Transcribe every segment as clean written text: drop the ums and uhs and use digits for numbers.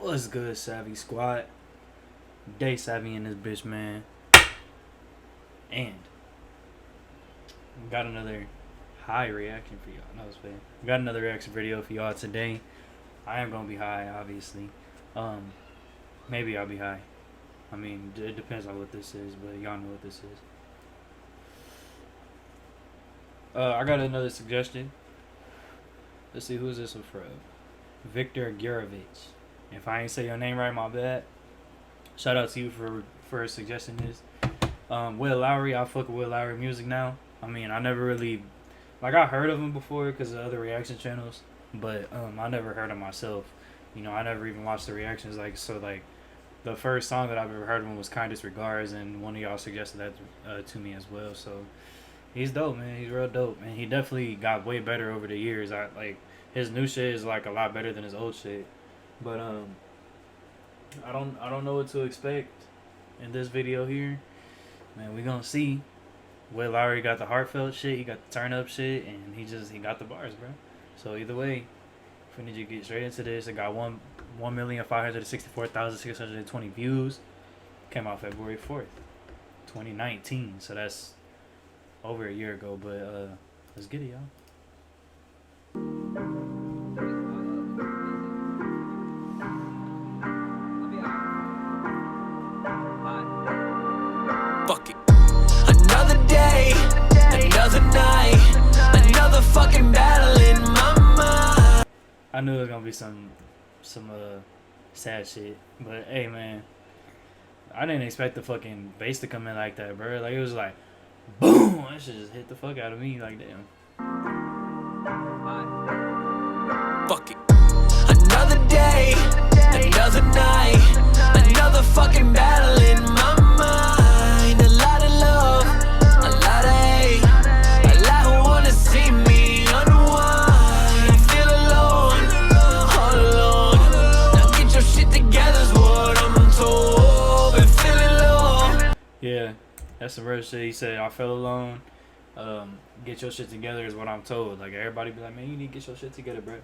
What's good, Savvy Squad? Day Savvy in this bitch, man. And got another high reaction for y'all. No, it's bad. Got another reaction video for y'all today. I am gonna be high, obviously. Maybe I'll be high. I mean, it depends on what this is, but y'all know what this is. I got another suggestion. Let's see, who's this one from? Victor Gurovich. If I ain't say your name right, my bad. Shout out to you for suggesting this. Witt Lowry, I fuck with Witt Lowry music now. I mean, I never really, like, I heard of him before because of other reaction channels, but I never heard him myself. You know, I never even watched the reactions. Like, so, like, the first song that I've ever heard of him was Kindest Regards, and one of y'all suggested that to me as well. So he's dope, man. He's real dope, and he definitely got way better over the years. His new shit is like a lot better than his old shit. But I don't know what to expect in this video here. Man, we gonna see. Witt Lowry got the heartfelt shit, he got the turn up shit, and he got the bars, bro. So either way, if we need to get straight into this, it got 1,564,620 views. Came out February 4th, 2019. So that's over a year ago. But let's get it, y'all. Fuck it. Another day, another night, another fucking battle in my mind. I knew it was gonna be some sad shit, but hey, man, I didn't expect the fucking bass to come in like that, bro. Like, it was like boom, that shit just hit the fuck out of me. Like, damn. Fuck it. Another day, another night, another fucking battle in my mind. A lot of love, a lot of hate, a lot who wanna see me unwind. Feel alone, all alone. Now get your shit together's what I'm told. Been feeling low. Yeah, that's some real shit. He said, I felt alone. Get your shit together is what I'm told. Like, everybody be like, man, you need to get your shit together, bro.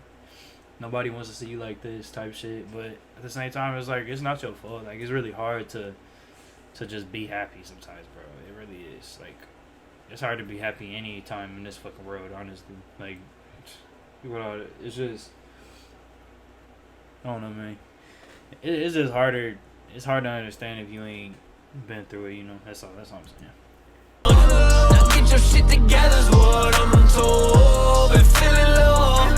Nobody wants to see you like this type shit. But at the same time, it's like, it's not your fault. Like, it's really hard to just be happy sometimes, bro. It really is. Like, it's hard to be happy any time in this fucking world, honestly. Like, it's just, I don't know, man. It's just harder. It's hard to understand if you ain't been through it, you know. That's all I'm saying. Now get your shit together's what I'm told. Been feeling low,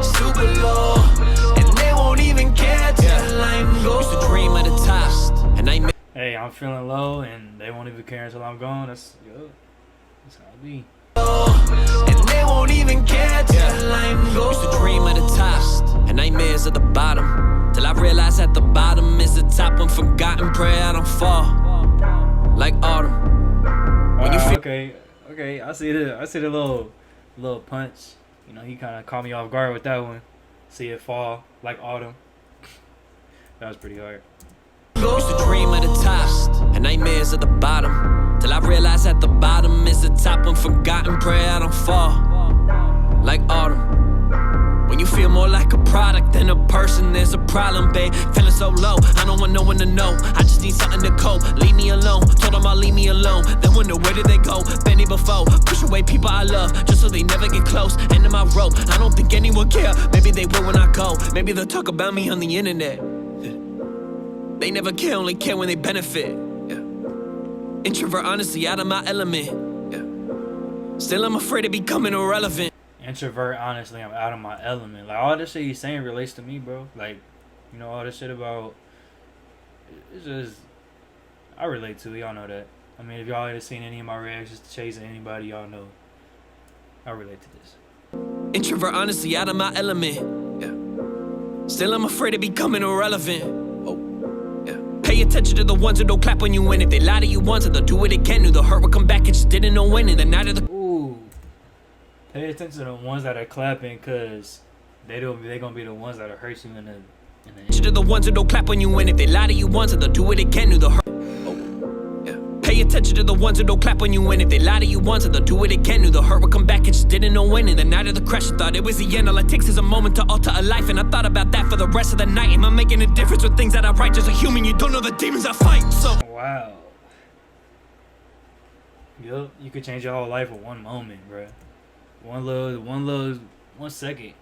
super low, and they won't even care till I'm gone. Used to dream at the top, and I made. Hey, I'm feeling low, and they won't even care until I'm gone. That's how it be. And they won't even care till I'm gone. Used to dream at the top, and nightmares at the bottom, till I realize at the bottom is the top. When forgotten, pray I don't fall like autumn. When you feel okay, I see the little punch. You know, he kind of caught me off guard with that one. See it fall like autumn. That was pretty hard. Used to dream at the top, and nightmares at the bottom, till I realize at the bottom is the top. When forgotten, pray I don't fall like autumn. When you feel more like a product than a person, there's a problem, babe. Feeling so low, I don't want no one to know. I just need something to cope. Leave me alone, told them I'll leave me alone. Then wonder where did they go? Benny before, push away people I love, just so they never get close. End of my rope, I don't think anyone care. Maybe they will when I go. Maybe they'll talk about me on the internet. They never care, only care when they benefit. Introvert, honestly, out of my element. Still, I'm afraid of becoming irrelevant. Introvert, honestly, I'm out of my element. Like, all this shit he's saying relates to me, bro. Like, you know, all this shit about, it's just, I relate to it. Y'all know that. I mean, if y'all ever seen any of my reactions to chasing anybody, y'all know I relate to this. Introvert, honestly, out of my element. Still, I'm afraid of becoming irrelevant. Pay attention to the ones who don't clap when you win. If they lie to you once, they'll do it again. Knew the hurt would come back and just didn't know when. And the night of the pay attention to the ones that are clapping, cause they gonna be the ones that are hurt you in the to the ones who don't clap when you win. If they lie to you once, they'll do it again. Knew the hurt. Pay attention to the ones who don't clap when you win. If they lie to you once and they'll do it again, knew the hurt would come back and just didn't know when. And the night of the crash, I thought it was the end. All it takes is a moment to alter a life, and I thought about that for the rest of the night. Am I making a difference with things that I write? Just a human, you don't know the demons I fight. So wow. Yup, you could change your whole life with one moment, bruh. One second,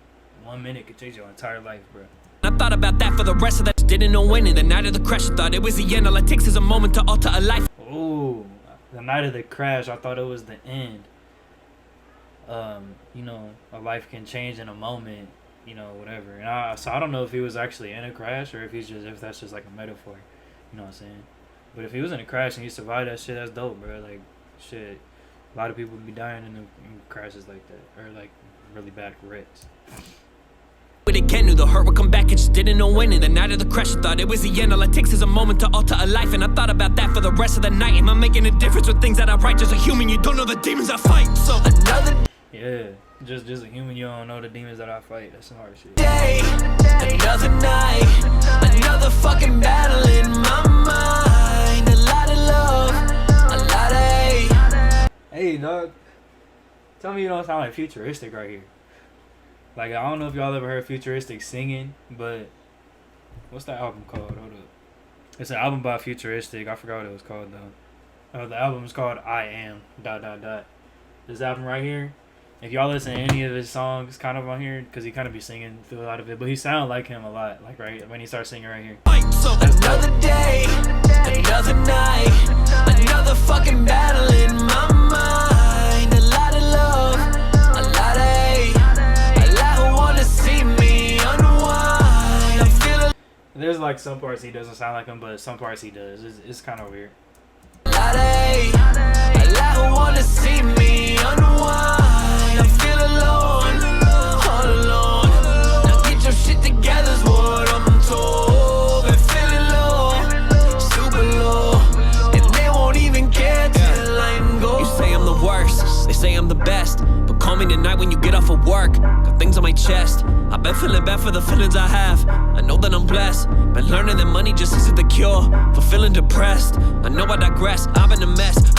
1 minute could change your entire life, bruh. I thought about that for the rest of that. Didn't know when. And the night of the crash, I thought it was the end. All it takes is a moment to alter a life. Oh, the night of the crash, I thought it was the end. You know, a life can change in a moment, you know, whatever. And so I don't know if he was actually in a crash or if that's just like a metaphor. You know what I'm saying? But if he was in a crash and he survived that shit, that's dope, bro. Like, shit, a lot of people would be dying in crashes like that, or like really bad wrecks. But again, knew the hurt would come back and just didn't know when. And the night of the crash, I thought it was the end. All it takes is a moment to alter a life, and I thought about that for the rest of the night. Am I making a difference with things that I write? Just a human, you don't know the demons I fight. So another just a human, you don't know the demons that I fight. That's some hard shit. day, another night, another fucking battle in my mind. A lot of love, a lot of hate. Hey, dog. Tell me you don't sound like Futuristic right here. Like, I don't know if y'all ever heard Futuristic singing, but what's that album called? Hold up. It's an album by Futuristic. I forgot what it was called, though. The album is called I Am, ... This album right here, if y'all listen to any of his songs kind of on here, because he kind of be singing through a lot of it, but he sound like him a lot, like right when he starts singing right here. So another day, another night, another fucking battle in my mind. A lot of love, a lot of hate, a lot who wanna see me unwind. I'm feeling There's like some parts he doesn't sound like him, but some parts he does. It's kind of weird. a lot of hate, a lot who wanna see me unwind. I feel alone, all alone. Now get your shit together's what I'm told. Been feeling low, super low, and they won't even care till I'm gone. You say I'm the worst, they say I'm the best, but call me tonight when you get off of work. Got things on my chest, I've been feeling bad for the feelings I have. I know that I'm blessed, been learning that money just isn't the cure for feeling depressed. I know I digress, I've been a mess.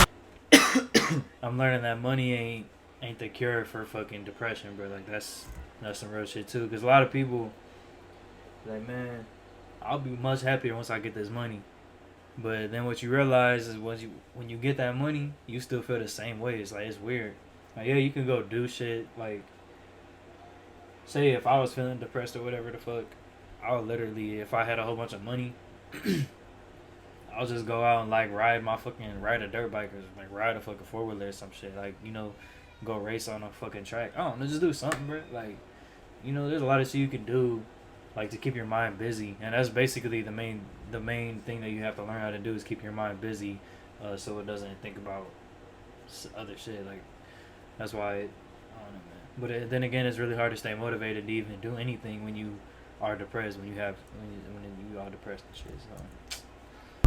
I'm learning that money ain't the cure for fucking depression, bro. Like, that's some real shit too. Cause a lot of people like, man, I'll be much happier once I get this money. But then what you realize is when you get that money, you still feel the same way. It's like, it's weird. Like, yeah, you can go do shit. Like, say if I was feeling depressed or whatever the fuck, I would literally, if I had a whole bunch of money, I'll just go out and like ride a dirt bike or like ride a fucking 4-wheeler or some shit. Like, you know, go race on a fucking track. I don't know, just do something, bro. Like, you know, there's a lot of shit you can do, like, to keep your mind busy, and that's basically the main thing that you have to learn how to do is keep your mind busy, so it doesn't think about other shit. Like, that's why I don't know, man. But then again, it's really hard to stay motivated to even do anything when you are depressed, when you are depressed and shit. So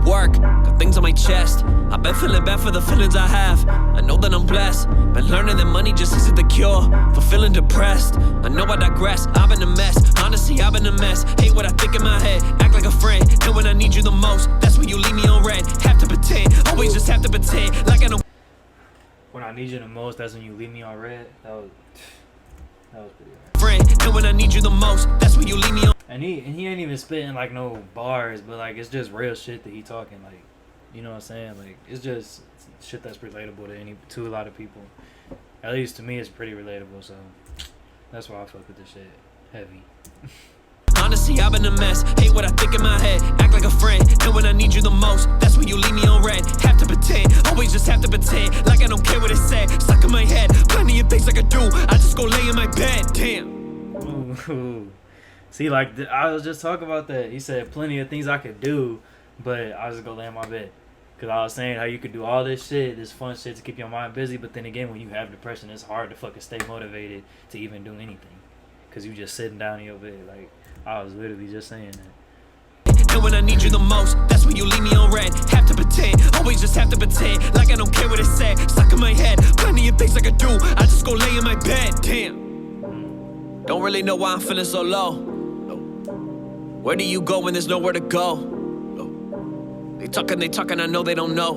work, got things on my chest. I've been feeling bad for the feelings I have. I know that I'm blessed, been learning that money just isn't the cure for feeling depressed. I know I digress, I've been a mess. Honestly, I've been a mess. Hate what I think in my head, act like a friend. And when I need you the most, that's when you leave me on red. Have to pretend, always just have to pretend like I don't. when I need you the most, that's when you leave me on red. That was pretty hard. Friend, and when I need you the most, that's when you leave me on. And he ain't even spitting like no bars, but like it's just real shit that he talking, like, you know what I'm saying? Like, it's just shit that's relatable to a lot of people. At least to me, it's pretty relatable. So that's why I fuck with this shit heavy. Honestly, I've been a mess. Hate what I think in my head, act like a friend. And when I need you the most, that's when you leave me on red. Have to pretend, always just have to pretend like I don't care what it said. Stuck in my head, plenty of things I could do. I just go lay in my bed. Damn. Ooh. See, like, I was just talking about that. He said plenty of things I could do, but I was just gonna lay in my bed. Because I was saying how you could do all this shit, this fun shit to keep your mind busy, but then again, when you have depression, it's hard to fucking stay motivated to even do anything. Because you just sitting down in your bed. Like, I was literally just saying that. And when I need you the most, that's when you leave me on red. Have to pretend, always just have to pretend like I don't care what it said. Stuck in my head, plenty of things I could do. I just go lay in my bed. Damn. Don't really know why I'm feeling so low. Where do you go when there's nowhere to go? They talking, I know they don't know.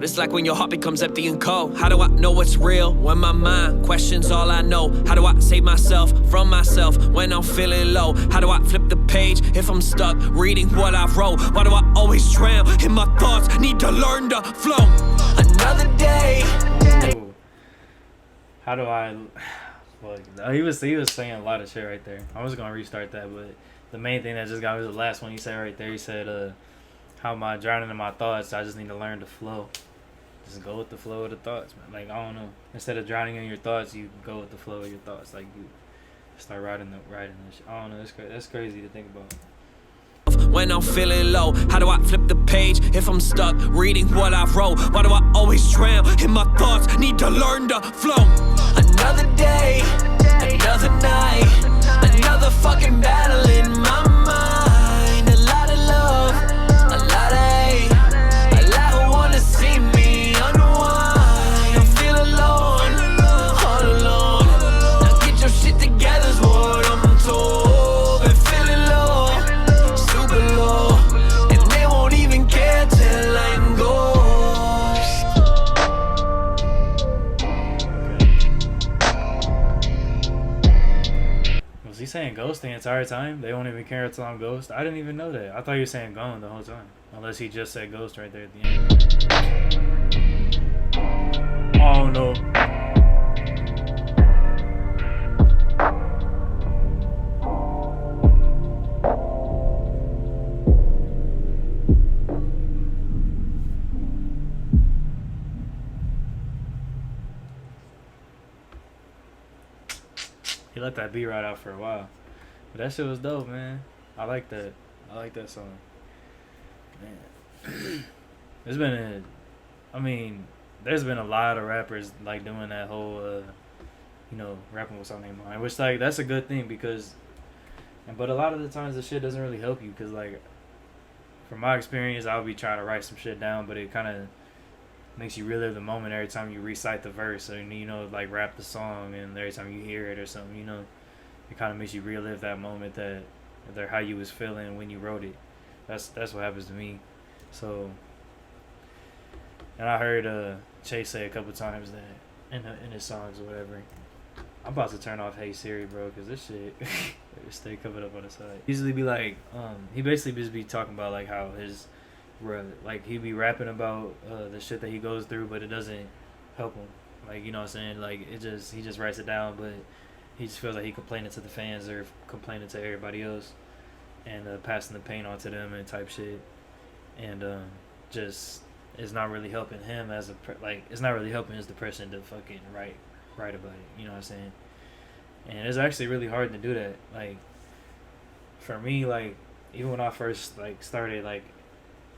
it's like when your heart becomes empty and cold. How do I know what's real when my mind questions all I know? How do I save myself from myself when I'm feeling low? How do I flip the page if I'm stuck reading what I wrote? Why do I always drown in my thoughts? Need to learn to flow. Another day. Ooh. How do I... Well, he was saying a lot of shit right there. I was going to restart that, but the main thing that just got me was the last one he said right there. He said, how am I drowning in my thoughts? I just need to learn to flow. Just go with the flow of the thoughts, man. Like, I don't know. Instead of drowning in your thoughts, you go with the flow of your thoughts. Like, you start writing the shit. I don't know. That's crazy to think about. When I'm feeling low, how do I flip the page if I'm stuck reading what I wrote? Why do I always drown in my thoughts? Need to learn to flow. Another day, another night, another fucking battle in my mind. A lot of love, a lot of hate, a lot who wanna see me unwind. I feel alone, all alone. Now get your shit together is what I'm told. Been feeling low, super low, and they won't even care till I'm gone. Was he saying ghost the entire time? They won't even care until I'm ghost? I didn't even know that. I thought he was saying gone the whole time. Unless he just said ghost right there at the end. Oh no. He let that beat right out for a while. But that shit was dope, man. I like that. I like that song. Man. There's been a lot of rappers like doing that whole rapping with something in mind. Which like that's a good thing but a lot of the times the shit doesn't really help you because like from my experience I'll be trying to write some shit down, but it kinda makes you relive the moment every time you recite the verse or like rap the song, and every time you hear it or something, it kind of makes you relive that moment that how you was feeling when you wrote it. That's what happens to me. So, and I heard Chase say a couple times that in his songs or whatever. I'm about to turn off Hey Siri, bro, because this shit stay coming up on the side. Usually be like, he basically just be talking about like how his like he be rapping about the shit that he goes through, but it doesn't help him. Like, you know what I'm saying? Like he just writes it down, but he just feels like he complaining to the fans or complaining to everybody else, and passing the pain on to them and type shit, and just it's not really helping him as it's not really helping his depression to fucking write about it. You know what I'm saying? And it's actually really hard to do that. Like for me, like even when I first like started like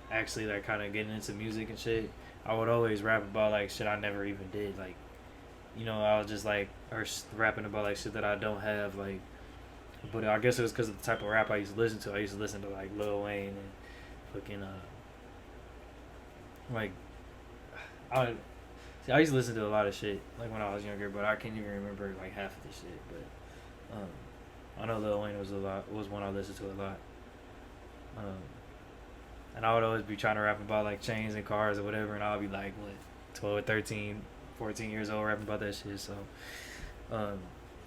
actually like kind of getting into music and shit, I would always rap about like shit I never even did. Like, I was just like rapping about like shit that I don't have. Like, but I guess it was because of the type of rap I used to listen to. I used to listen to like Lil Wayne and fucking like I used to listen to a lot of shit like when I was younger, but I can't even remember like half of the shit. But I know Lil Wayne was one I listened to a lot. And I would always be trying to rap about like chains and cars or whatever, and I'll be like 12 or 13, 14 years old rapping about that shit. So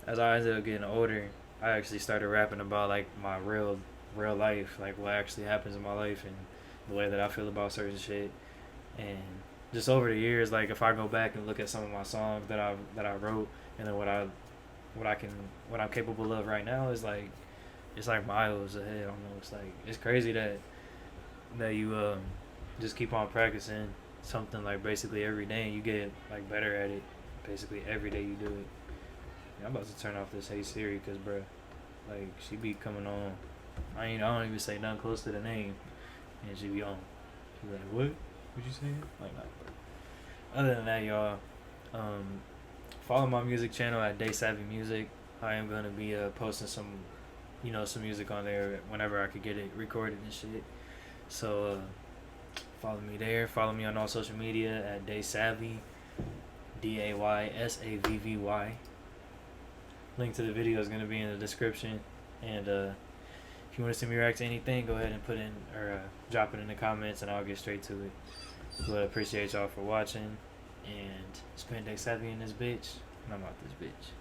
as I ended up getting older, I actually started rapping about like my real life, like what actually happens in my life and the way that I feel about certain shit. And just over the years, like if I go back and look at some of my songs that I wrote, and then what I'm capable of right now is like it's like miles ahead. I don't know. It's like it's crazy that you just keep on practicing something like basically every day, and you get like better at it basically every day you do it. Yeah, I'm about to turn off this Hey Siri because bruh, like she be coming on. I don't even say nothing close to the name, and she be on. She be like, what you saying? Like, nah, bro. Other than that, y'all, follow my music channel at Day Savvy Music. I am gonna be posting some music on there whenever I could get it recorded and shit. So follow me there. Follow me on all social media at Day Savvy, DAYSAVVY. Link to the video is gonna be in the description. And if you want to see me react to anything, go ahead and put in or drop it in the comments, and I'll get straight to it. But appreciate y'all for watching. And spend day 7 in this bitch. And I'm out this bitch.